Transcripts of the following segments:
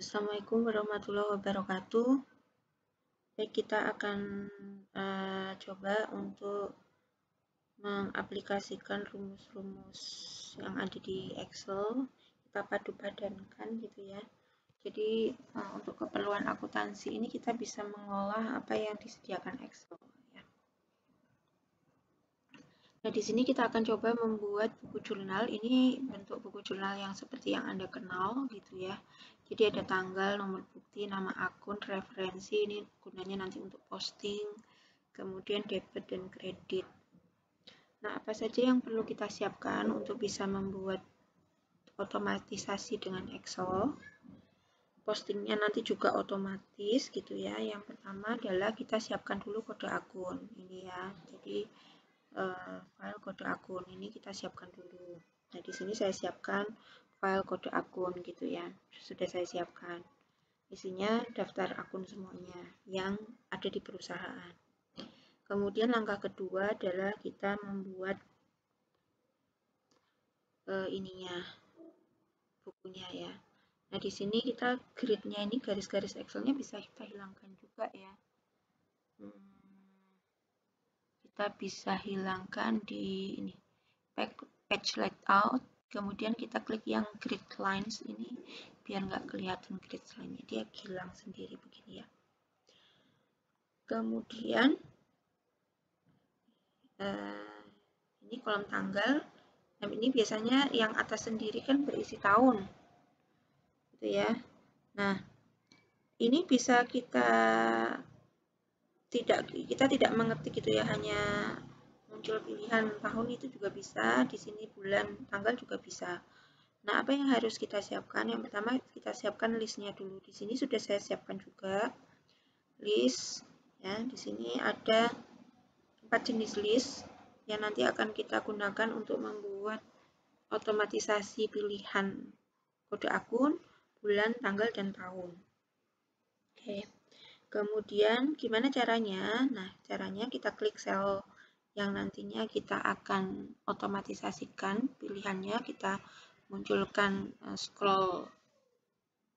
Assalamualaikum warahmatullahi wabarakatuh. Baik, kita akan coba untuk mengaplikasikan rumus-rumus yang ada di Excel. Kita padu-padankan gitu ya. Jadi untuk keperluan akuntansi ini kita bisa mengolah apa yang disediakan Excel ya. Nah, di sini kita akan coba membuat buku jurnal. Ini bentuk buku jurnal yang seperti yang Anda kenal gitu ya. Jadi ada tanggal, nomor bukti, nama akun, referensi. Ini gunanya nanti untuk posting, kemudian debit dan kredit. Nah, apa saja yang perlu kita siapkan untuk bisa membuat otomatisasi dengan Excel? Postingnya nanti juga otomatis gitu ya. Yang pertama adalah kita siapkan dulu kode akun. Ini ya. Jadi file kode akun ini kita siapkan dulu. Nah, di sini saya siapkan file kode akun gitu ya. Sudah saya siapkan. Isinya daftar akun semuanya yang ada di perusahaan. Kemudian langkah kedua adalah kita membuat bukunya ya. Nah, di sini kita grid-nya ini garis-garis Excel-nya bisa kita hilangkan juga ya. Kita bisa hilangkan di ini page layout, kemudian kita klik yang grid lines ini biar nggak kelihatan grid line-nya, dia hilang sendiri begini ya. Kemudian ini kolom tanggal. Nah, ini biasanya yang atas sendiri kan berisi tahun gitu ya. Nah, ini bisa kita tidak mengetik gitu ya, hanya muncul pilihan tahun itu juga bisa, di sini bulan, tanggal juga bisa. Nah, apa yang harus kita siapkan? Yang pertama kita siapkan listnya dulu. Di sini sudah saya siapkan juga list ya. Di sini ada 4 jenis list yang nanti akan kita gunakan untuk membuat otomatisasi pilihan kode akun, bulan, tanggal, dan tahun. Oke. Kemudian gimana caranya? Nah, caranya kita klik sel yang nantinya kita akan otomatisasikan pilihannya, kita munculkan scroll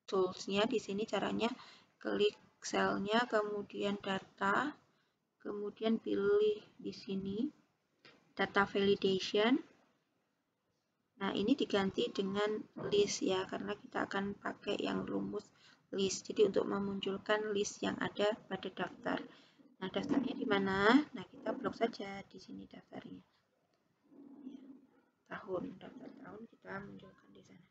tools-nya. Di sini caranya klik selnya, kemudian data, kemudian pilih di sini data validation. Nah, ini diganti dengan list ya, karena kita akan pakai yang rumus list. Jadi untuk memunculkan list yang ada pada daftar. Nah, daftarnya di mana? Nah, kita blok saja di sini daftarnya. Tahun, daftar tahun kita munculkan di sana.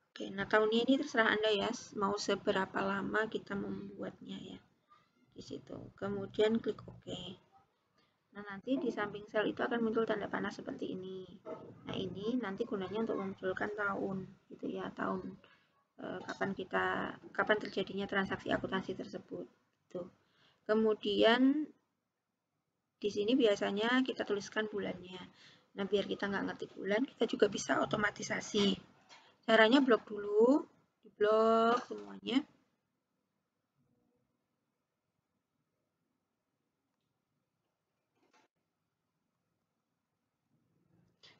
Oke, nah tahunnya ini terserah Anda ya, mau seberapa lama kita membuatnya ya. Di situ. Kemudian klik OK. Nah, nanti di samping sel itu akan muncul tanda panah seperti ini. Nah, ini nanti gunanya untuk memunculkan tahun gitu ya, tahun kapan terjadinya transaksi akuntansi tersebut. Tuh. Kemudian di sini biasanya kita tuliskan bulannya. Nah, biar kita nggak ngetik bulan, kita juga bisa otomatisasi. Caranya blok dulu, di blok semuanya.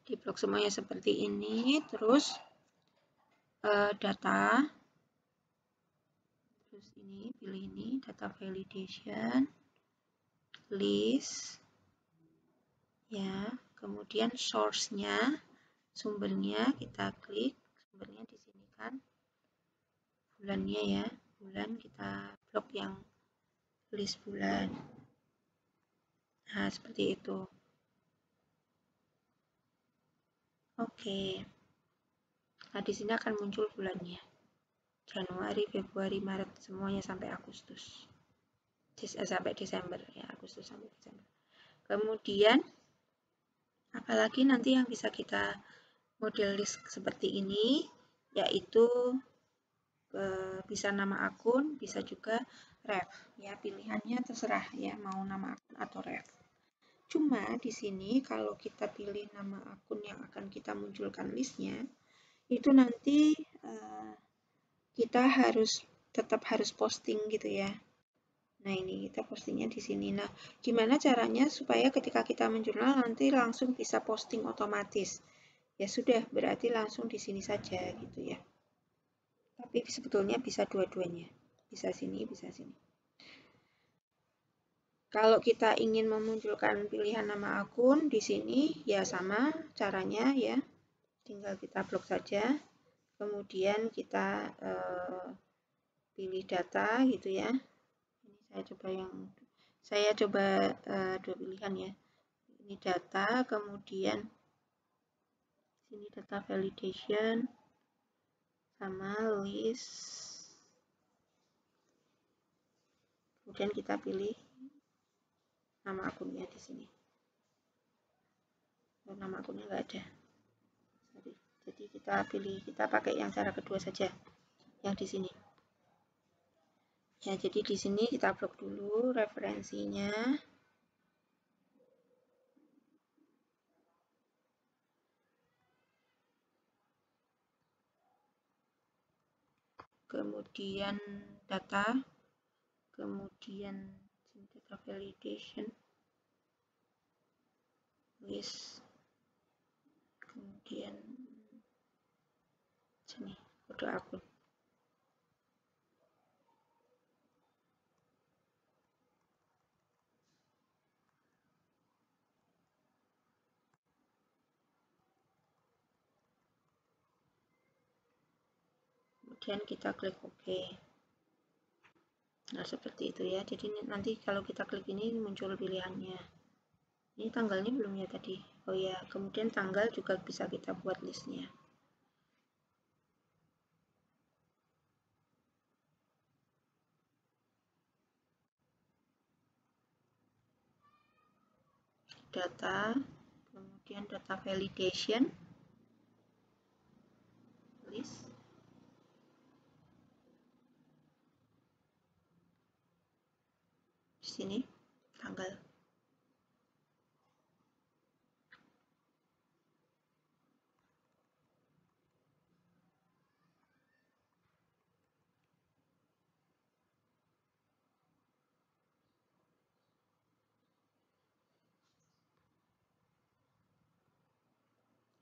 Di blok semuanya seperti ini, terus data, terus ini pilih ini data validation, list ya, kemudian source-nya, sumbernya kita klik, sumbernya di sini kan bulannya ya, bulan kita blok yang list bulan. Nah, seperti itu. Oke. Nah, di sini akan muncul bulannya. Januari, Februari, Maret, semuanya sampai Agustus. Sampai Desember ya, Agustus sampai Desember. Kemudian apalagi nanti yang bisa kita model list seperti ini, yaitu bisa nama akun, bisa juga ref ya, pilihannya terserah ya, mau nama akun atau ref. Cuma di sini kalau kita pilih nama akun yang akan kita munculkan listnya, itu nanti kita tetap harus posting gitu ya. Nah, ini kita postingnya di sini. Nah, gimana caranya supaya ketika kita menjurnal nanti langsung bisa posting otomatis? Ya sudah, berarti langsung di sini saja gitu ya. Tapi sebetulnya bisa dua-duanya. Bisa sini, bisa sini. Kalau kita ingin memunculkan pilihan nama akun di sini, ya sama caranya ya. Tinggal kita blok saja. Kemudian kita pilih data gitu ya. Ini saya coba dua pilihan ya. Ini data, kemudian sini data validation sama list. Kemudian kita pilih nama akunnya di sini. Oh, nama akunnya nggak ada. Jadi kita pakai yang cara kedua saja, yang di sini. Ya, jadi di sini kita blok dulu referensinya. Kemudian data, kemudian data validation, list, kemudian sini kode akun. Kemudian kita klik OK. Nah, seperti itu ya. Jadi nanti kalau kita klik ini muncul pilihannya. Ini tanggalnya belum ya tadi. Oh ya, kemudian tanggal juga bisa kita buat listnya. Data, kemudian data validation, list, di sini tanggal.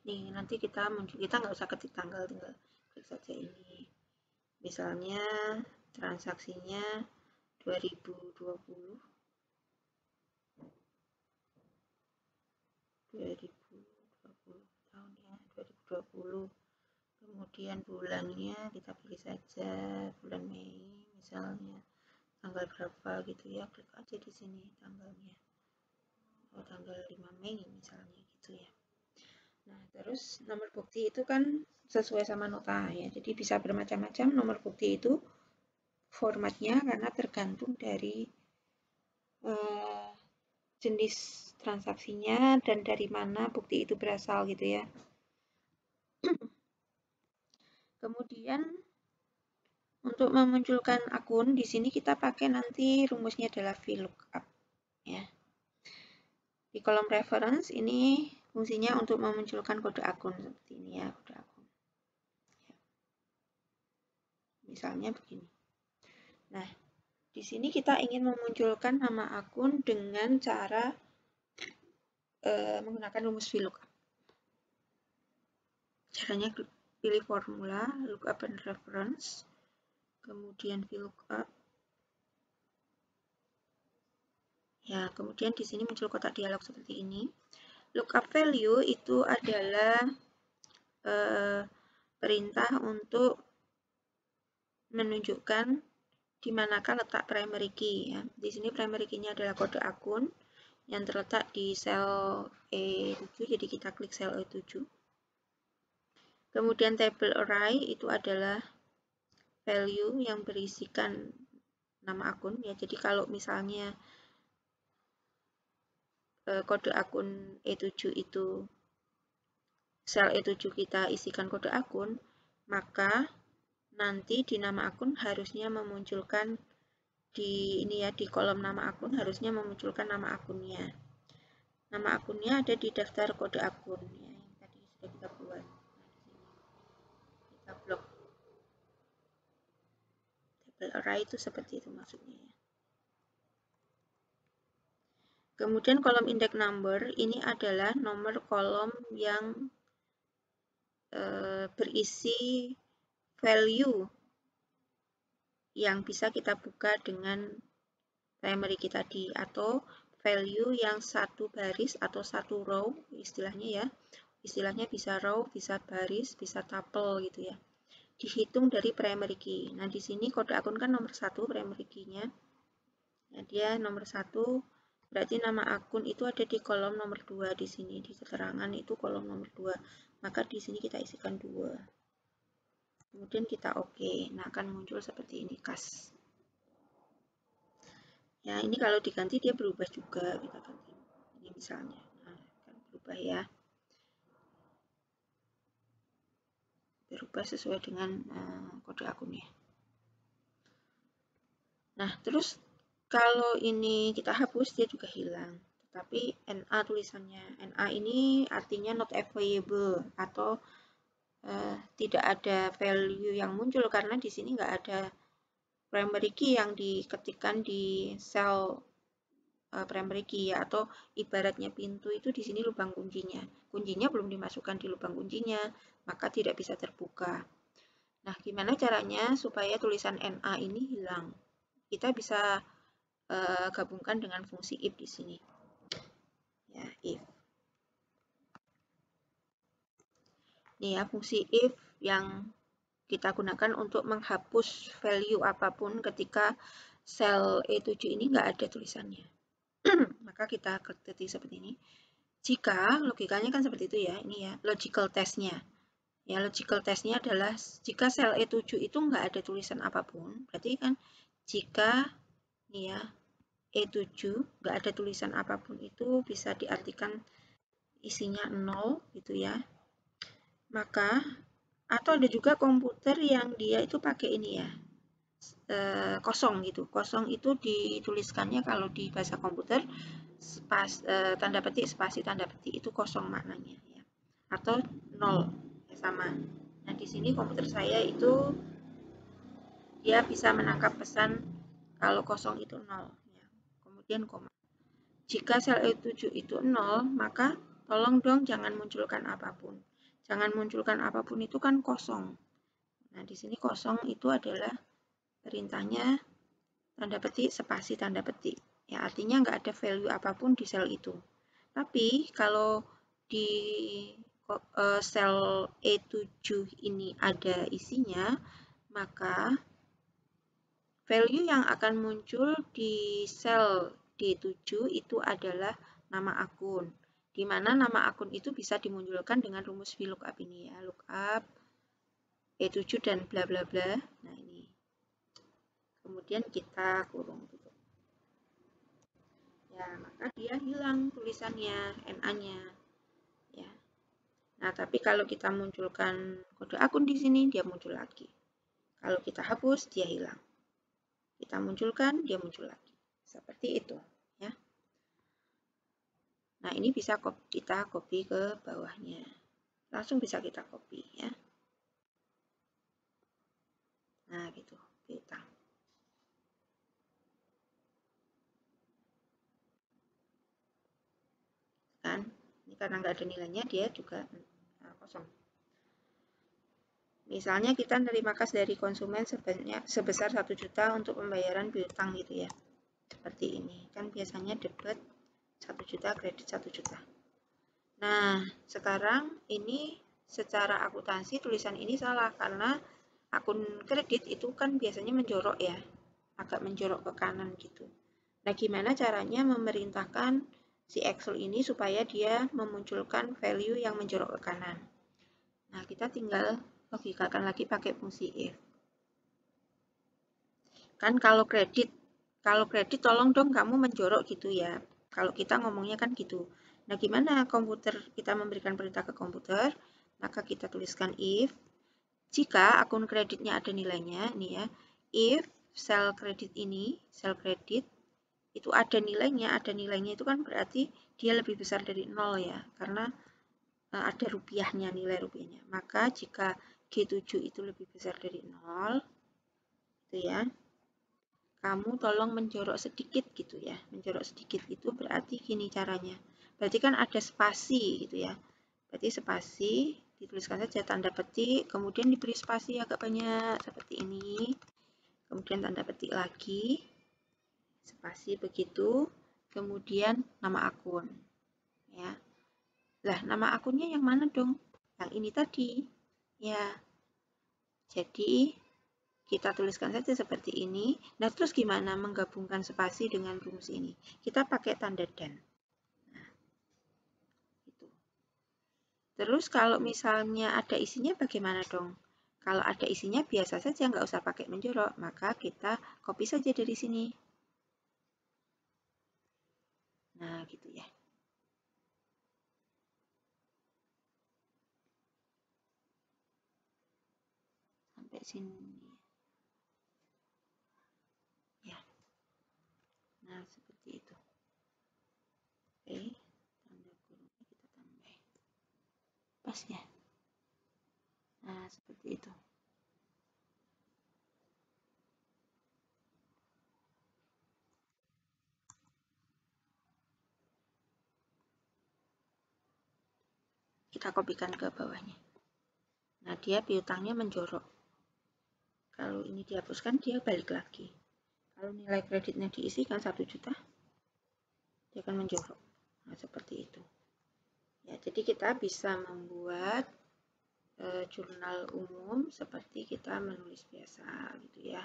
Nih, nanti kita nggak usah ketik tanggal, tinggal klik saja ini. Misalnya transaksinya 2020 tahun ya, 2020. Kemudian bulannya kita pilih saja bulan Mei misalnya, tanggal berapa gitu ya, klik aja di sini tanggalnya. Oh, tanggal 5 Mei misalnya gitu ya. Nah, terus nomor bukti itu kan sesuai sama nota ya, jadi bisa bermacam-macam nomor bukti itu formatnya karena tergantung dari jenis transaksinya dan dari mana bukti itu berasal gitu ya. Kemudian untuk memunculkan akun di sini kita pakai nanti rumusnya adalah VLOOKUP ya. Di kolom reference ini fungsinya untuk memunculkan kode akun seperti ini ya, kode akun. Misalnya begini. Nah, di sini kita ingin memunculkan nama akun dengan cara menggunakan rumus VLOOKUP. Caranya pilih formula, lookup and reference, kemudian VLOOKUP. Ya, kemudian di sini muncul kotak dialog seperti ini. Lookup value itu adalah perintah untuk menunjukkan di manakah letak primary key ya. Di sini primary key-nya adalah kode akun yang terletak di sel E7, jadi kita klik sel E7. Kemudian table array itu adalah value yang berisikan nama akun ya. Jadi kalau misalnya kode akun E7 itu sel E7 kita isikan kode akun, maka nanti di nama akun harusnya memunculkan di ini ya, di kolom nama akun harusnya memunculkan nama akunnya. Nama akunnya ada di daftar kode akun ya, yang tadi sudah kita buat. Kita blok. Table array itu seperti itu maksudnya ya. Kemudian kolom index number ini adalah nomor kolom yang berisi value yang bisa kita buka dengan primary key tadi, atau value yang satu baris atau satu row istilahnya ya. Istilahnya bisa row, bisa baris, bisa tuple gitu ya. Dihitung dari primary key. Nah, di sini kode akun kan nomor 1 primary key-nya. Nah, dia nomor 1, berarti nama akun itu ada di kolom nomor 2 di sini. Di keterangan itu kolom nomor 2. Maka di sini kita isikan 2. Kemudian kita oke. Nah, akan muncul seperti ini kas. Ya, ini kalau diganti dia berubah juga, kita ganti. Ini misalnya. Nah, akan berubah ya. Berubah sesuai dengan kode akunnya. Nah, terus kalau ini kita hapus, dia juga hilang. Tetapi NA tulisannya. NA ini artinya not available atau tidak ada value yang muncul karena di sini nggak ada primary key yang diketikkan di sel primary key ya, atau ibaratnya pintu itu di sini lubang kuncinya. Kuncinya belum dimasukkan di lubang kuncinya, maka tidak bisa terbuka. Nah, gimana caranya supaya tulisan NA ini hilang? Kita bisa gabungkan dengan fungsi if di sini. Ya, if. Ini ya, fungsi if yang kita gunakan untuk menghapus value apapun ketika sel E7 ini nggak ada tulisannya. Maka kita ketik seperti ini. Jika, logikanya kan seperti itu ya, ini ya, logical test-nya. Ya, logical test-nya adalah jika sel E7 itu nggak ada tulisan apapun, berarti kan jika, ini ya, E7 nggak ada tulisan apapun itu bisa diartikan isinya 0 gitu ya. Maka, atau ada juga komputer yang dia itu pakai ini ya, kosong gitu. Kosong itu dituliskannya kalau di bahasa komputer tanda petik spasi tanda petik itu kosong maknanya ya. Atau 0 ya sama. Nah, di sini komputer saya itu dia bisa menangkap pesan kalau kosong itu 0 ya. Kemudian koma. Jika sel E7 itu 0, maka tolong dong jangan munculkan apapun. Jangan munculkan apapun itu kan kosong. Nah, di sini kosong itu adalah perintahnya tanda petik spasi tanda petik. Ya, artinya nggak ada value apapun di sel itu. Tapi kalau di sel E7 ini ada isinya, maka value yang akan muncul di sel D7 itu adalah nama akun. Di mana nama akun itu bisa dimunculkan dengan rumus VLOOKUP ini ya, lookup E7 dan bla bla bla. Nah, ini. Kemudian kita kurung gitu. Ya, maka dia hilang tulisannya, NA-nya. Ya. Nah, tapi kalau kita munculkan kode akun di sini, dia muncul lagi. Kalau kita hapus, dia hilang. Kita munculkan, dia muncul lagi. Seperti itu, ya. Nah, ini bisa kita copy ke bawahnya. Langsung bisa kita copy, ya. Nah, gitu. Kita. Kan, ini karena nggak ada nilainya, dia juga kosong. Misalnya kita nerima kas dari konsumen sebesar 1 juta untuk pembayaran piutang gitu ya. Seperti ini. Kan biasanya debit 1 juta, kredit 1 juta. Nah, sekarang ini secara akuntansi tulisan ini salah karena akun kredit itu kan biasanya menjorok ya. Agak menjorok ke kanan gitu. Nah, gimana caranya memerintahkan si Excel ini supaya dia memunculkan value yang menjorok ke kanan. Nah, kita tinggal logikakan lagi pakai fungsi if. Kan kalau kredit tolong dong kamu menjorok gitu ya. Kalau kita ngomongnya kan gitu. Nah, gimana komputer kita memberikan perintah ke komputer? Maka kita tuliskan if jika akun kreditnya ada nilainya, ini ya. If sel kredit ini, sel kredit itu ada nilainya itu kan berarti dia lebih besar dari 0 ya. Karena ada rupiahnya, nilai rupiahnya. Maka jika G7 itu lebih besar dari 0, itu ya, kamu tolong menjorok sedikit gitu ya. Menjorok sedikit itu berarti gini caranya. Berarti kan ada spasi gitu ya. Berarti spasi, dituliskan saja tanda petik, kemudian diberi spasi agak banyak seperti ini. kemudian tanda petik lagi, spasi begitu, kemudian nama akun. Ya. Lah, nama akunnya yang mana dong? Yang ini tadi. Ya. Jadi, kita tuliskan saja seperti ini. Nah, terus gimana menggabungkan spasi dengan rumus ini? Kita pakai tanda dan. Nah, itu. Terus kalau misalnya ada isinya bagaimana dong? Kalau ada isinya biasa saja, nggak usah pakai menjorok. Maka kita copy saja dari sini. Nah, gitu ya. Sampai sini. Ya. Nah, seperti itu. Oke, tanda kurungnya kita tambah. Pas ya? Nah, seperti itu. Kita kopikan ke bawahnya. Nah, dia piutangnya menjorok. Kalau ini dihapuskan, dia balik lagi. Kalau nilai kreditnya diisikan 1 juta, dia akan menjorok. Nah, seperti itu. Ya, jadi kita bisa membuat jurnal umum seperti kita menulis biasa gitu ya.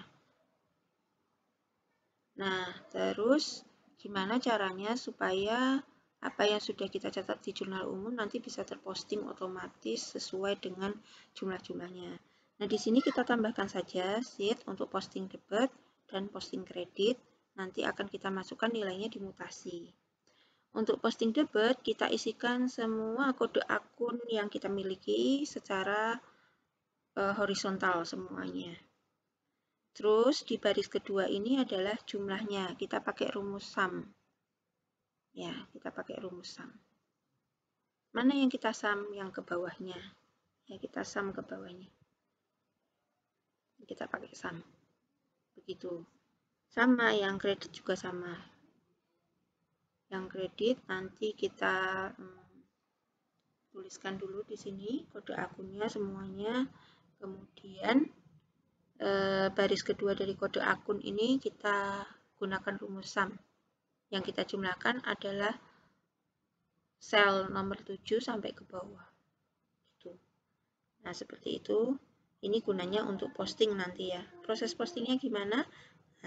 Nah, terus gimana caranya supaya apa yang sudah kita catat di jurnal umum nanti bisa terposting otomatis sesuai dengan jumlah-jumlahnya. Nah, di sini kita tambahkan saja sheet untuk posting debit dan posting kredit. Nanti akan kita masukkan nilainya di mutasi. Untuk posting debit, kita isikan semua kode akun yang kita miliki secara horizontal semuanya. Terus di baris kedua ini adalah jumlahnya. Kita pakai rumus sum. Ya, kita pakai rumus sum. Mana yang kita sum? Yang ke bawahnya. Ya, kita sum ke bawahnya. Kita pakai sum. Begitu. Sama, yang kredit juga sama. Yang kredit nanti kita tuliskan dulu di sini kode akunnya semuanya. Kemudian baris kedua dari kode akun ini kita gunakan rumus sum. Yang kita jumlahkan adalah sel nomor 7 sampai ke bawah. Gitu. Nah, seperti itu. Ini gunanya untuk posting nanti ya. Proses postingnya gimana?